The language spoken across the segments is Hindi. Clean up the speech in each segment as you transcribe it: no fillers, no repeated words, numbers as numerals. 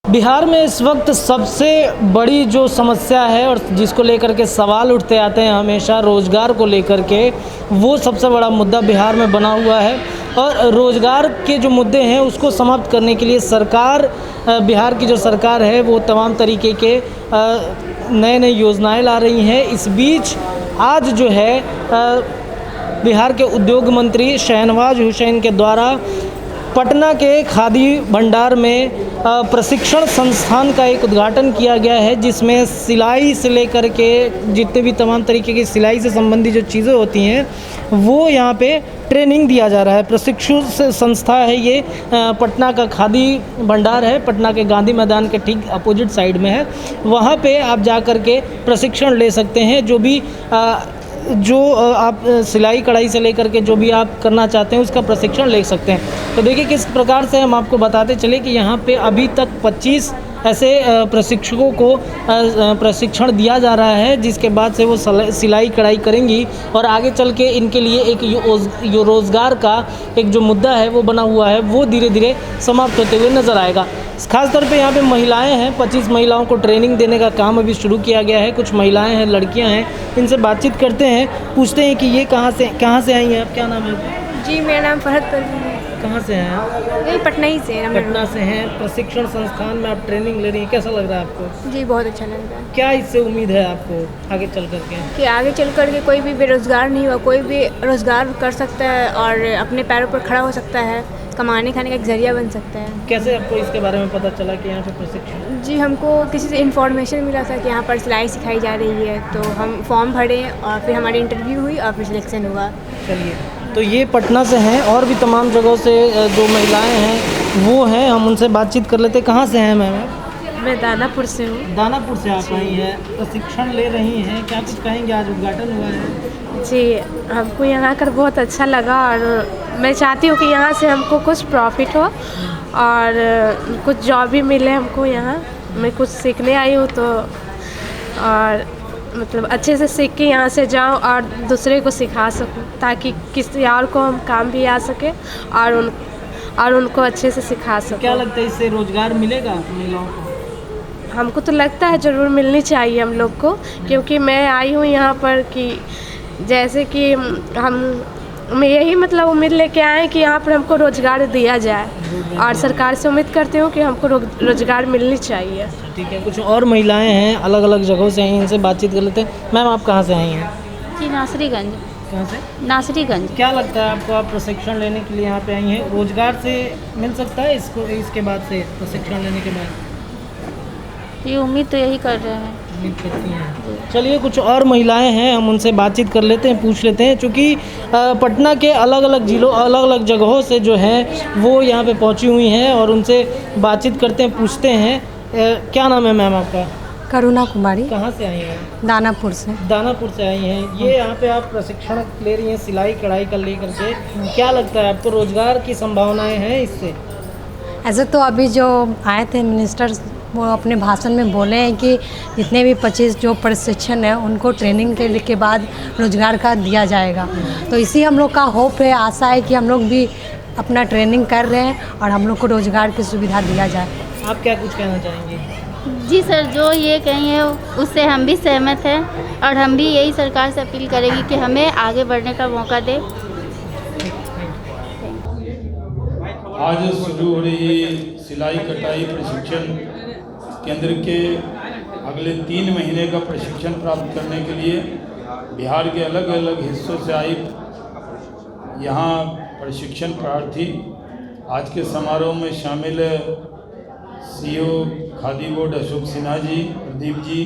बिहार में इस वक्त सबसे बड़ी जो समस्या है और जिसको लेकर के सवाल उठते आते हैं हमेशा रोज़गार को लेकर के, वो सबसे बड़ा मुद्दा बिहार में बना हुआ है। और रोज़गार के जो मुद्दे हैं उसको समाप्त करने के लिए सरकार, बिहार की जो सरकार है वो तमाम तरीके के नए नए योजनाएं ला रही हैं। इस बीच आज जो है बिहार के उद्योग मंत्री शहनवाज हुसैन के द्वारा पटना के खादी भंडार में प्रशिक्षण संस्थान का एक उद्घाटन किया गया है, जिसमें सिलाई से लेकर के जितने भी तमाम तरीके की सिलाई से संबंधित जो चीज़ें होती हैं वो यहाँ पे ट्रेनिंग दिया जा रहा है। प्रशिक्षण संस्था है ये, पटना का खादी भंडार है, पटना के गांधी मैदान के ठीक अपोजिट साइड में है। वहाँ पे आप जा कर के प्रशिक्षण ले सकते हैं। जो आप सिलाई कढ़ाई से लेकर के जो भी आप करना चाहते हैं उसका प्रशिक्षण ले सकते हैं। तो देखिए किस प्रकार से हम आपको बताते चले कि यहाँ पे अभी तक 25 ऐसे प्रशिक्षकों को प्रशिक्षण दिया जा रहा है, जिसके बाद से वो सिलाई कढ़ाई करेंगी और आगे चल के इनके लिए एक रोज़गार का एक जो मुद्दा है वो बना हुआ है वो धीरे धीरे समाप्त होते हुए नज़र आएगा। खास तौर पे यहाँ पे महिलाएं हैं, 25 महिलाओं को ट्रेनिंग देने का काम अभी शुरू किया गया है। कुछ महिलाएं हैं, लड़कियां हैं, इनसे बातचीत करते हैं, पूछते हैं कि ये कहाँ से आई हैं। आप क्या नाम है? जी मेरा नाम फरहत परवीन है। कहाँ से हैं आप? यही पटना ही से हैं। पटना से हैं। प्रशिक्षण संस्थान में आप ट्रेनिंग ले रही हैं, कैसा लग रहा है आपको? जी बहुत अच्छा लग रहा है। क्या इससे उम्मीद है आपको आगे चल करके? कि आगे चल कर के कोई भी बेरोज़गार नहीं हुआ, कोई भी रोज़गार कर सकता है और अपने पैरों पर खड़ा हो सकता है, कमाने खाने का एक जरिया बन सकता है। कैसे आपको इसके बारे में पता चला कि यहाँ पे प्रशिक्षण? जी हमको किसी से इन्फॉर्मेशन मिला था कि यहाँ पर सिलाई सिखाई जा रही है, तो हम फॉर्म भरे और फिर हमारी इंटरव्यू हुई और फिर सिलेक्शन हुआ। चलिए, तो ये पटना से हैं और भी तमाम जगहों से जो महिलाएं हैं वो हैं, हम उनसे बातचीत कर लेते हैं। कहाँ से हैं मैम? मैं दानापुर से हूँ। दानापुर से आप आई हैं, प्रशिक्षण ले रही हैं, क्या कुछ कहेंगे? आज उद्घाटन हुआ है। जी हमको यहाँ आकर बहुत अच्छा लगा और मैं चाहती हूँ कि यहाँ से हमको कुछ प्रॉफिट हो और कुछ जॉब भी मिले हमको। यहाँ मैं कुछ सीखने आई हूँ, तो और मतलब अच्छे से सीख के यहाँ से जाऊँ और दूसरे को सिखा सकूँ, ताकि किसी और को हम काम भी आ सके और उनको अच्छे से सिखा सकूँ। क्या लगता है इससे रोज़गार मिलेगा महिलाओं को? हमको तो लगता है ज़रूर मिलनी चाहिए हम लोग को, क्योंकि मैं आई हूँ यहाँ पर कि जैसे कि हम यही मतलब उम्मीद लेके आए कि यहाँ पर हमको रोज़गार दिया जाए और सरकार से उम्मीद करती हूँ कि हमको रोज़गार मिलनी चाहिए। ठीक है, कुछ और महिलाएं हैं अलग अलग जगहों से हैं, इनसे बातचीत कर लेते हैं। मैम आप कहाँ से आई हैं? जी नासरीगंज। कहाँ से? नासरीगंज। क्या लगता है आपको, आप प्रशिक्षण लेने के लिए यहाँ पे आई हैं, रोज़गार से मिल सकता है इसके बाद से, प्रशिक्षण लेने के बाद? ये उम्मीद तो यही कर रहे हैं। उम्मीद करती हैं। चलिए, कुछ और महिलाएं हैं, हम उनसे बातचीत कर लेते हैं, पूछ लेते हैं, क्योंकि पटना के अलग अलग जिलों, अलग अलग जगहों से जो हैं वो यहाँ पे पहुँची हुई हैं और उनसे बातचीत करते हैं, पूछते हैं। क्या नाम है मैम आपका? करुणा कुमारी। कहाँ से आई हैं? दानापुर से। दानापुर से आई हैं। ये यहाँ पे आप प्रशिक्षण ले रही हैं सिलाई कढ़ाई का लेकर के, क्या लगता है आपको रोज़गार की संभावनाएं हैं इससे? ऐसे तो अभी जो आए थे मिनिस्टर, वो अपने भाषण में बोले हैं कि जितने भी 25 जो प्रशिक्षण है उनको ट्रेनिंग के बाद रोज़गार का दिया जाएगा। तो इसी हम लोग का होप है, आशा है कि हम लोग भी अपना ट्रेनिंग कर रहे हैं और हम लोग को रोज़गार की सुविधा दिया जाए। आप क्या कुछ कहना चाहेंगे? जी सर, जो ये कहेंगे उससे हम भी सहमत हैं और हम भी यही सरकार से अपील करेंगे कि हमें आगे बढ़ने का मौका दे। आज शुरू हो रही सिलाई कटाई प्रशिक्षण केंद्र के अगले 3 महीने का प्रशिक्षण प्राप्त करने के लिए बिहार के अलग अलग हिस्सों से आई यहाँ प्रशिक्षण प्रार्थी आज के समारोह में शामिल सीईओ खादी बोर्ड अशोक सिन्हा जी, प्रदीप जी।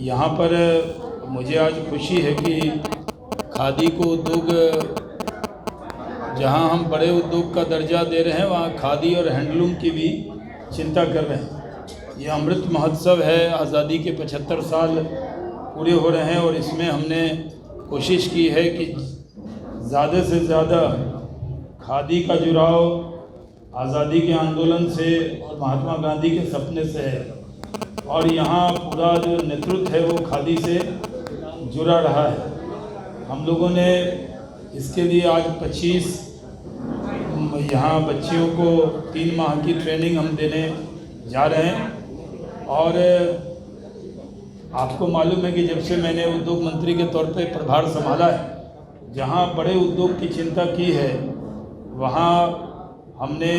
यहाँ पर मुझे आज खुशी है कि खादी को उद्योग, जहाँ हम बड़े उद्योग का दर्जा दे रहे हैं, वहाँ खादी और हैंडलूम की भी चिंता कर रहे हैं। ये अमृत महोत्सव है, आज़ादी के 75 साल पूरे हो रहे हैं और इसमें हमने कोशिश की है कि ज़्यादा से ज़्यादा खादी का जुड़ाव आज़ादी के आंदोलन से और महात्मा गांधी के सपने से है और यहाँ पूरा जो नेतृत्व है वो खादी से जुड़ा रहा है। हम लोगों ने इसके लिए आज 25 हम यहाँ बच्चियों को 3 माह की ट्रेनिंग हम देने जा रहे हैं। और आपको मालूम है कि जब से मैंने उद्योग मंत्री के तौर पे प्रभार संभाला है, जहाँ बड़े उद्योग की चिंता की है वहाँ हमने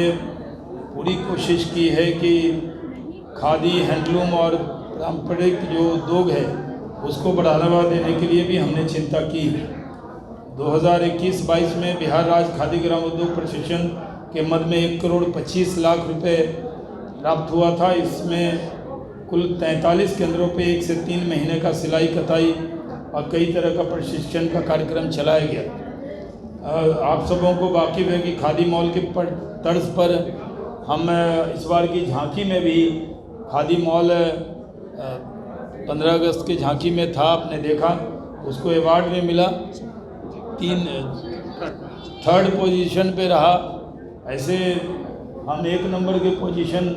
पूरी कोशिश की है कि खादी, हैंडलूम और पारंपरिक जो उद्योग है उसको बढ़ावा देने के लिए भी हमने चिंता की। 2021-22 में बिहार राज्य खादी ग्राम उद्योग प्रशिक्षण के मद में 1,25,00,000 रुपए प्राप्त हुआ था। इसमें कुल 43 केंद्रों पे 1 से 3 महीने का सिलाई, कताई और कई तरह का प्रशिक्षण का कार्यक्रम चलाया गया। आप सबों को वाकिफ़ है कि खादी मॉल के तर्ज पर हम इस बार की झांकी में भी खादी मॉल 15 अगस्त की झांकी में था, आपने देखा, उसको अवार्ड में मिला, 3rd पोजीशन पे रहा। ऐसे हम 1 नंबर के पोजीशन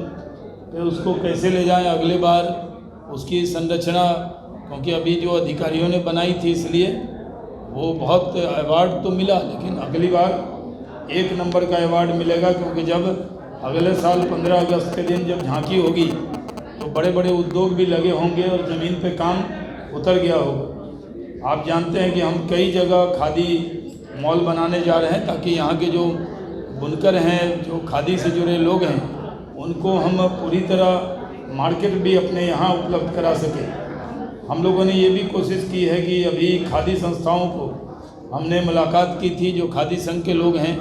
पे उसको कैसे ले जाएं अगले बार, उसकी संरचना, क्योंकि अभी जो अधिकारियों ने बनाई थी इसलिए वो बहुत अवार्ड तो मिला, लेकिन अगली बार 1 नंबर का अवार्ड मिलेगा, क्योंकि जब अगले साल 15 अगस्त के दिन जब झांकी होगी तो बड़े बड़े उद्योग भी लगे होंगे और ज़मीन पे काम उतर गया होगा। आप जानते हैं कि हम कई जगह खादी मॉल बनाने जा रहे हैं ताकि यहाँ के जो बुनकर हैं, जो खादी से जुड़े लोग हैं, उनको हम पूरी तरह मार्केट भी अपने यहाँ उपलब्ध करा सकें। हम लोगों ने ये भी कोशिश की है कि अभी खादी संस्थाओं को हमने मुलाकात की थी, जो खादी संघ के लोग हैं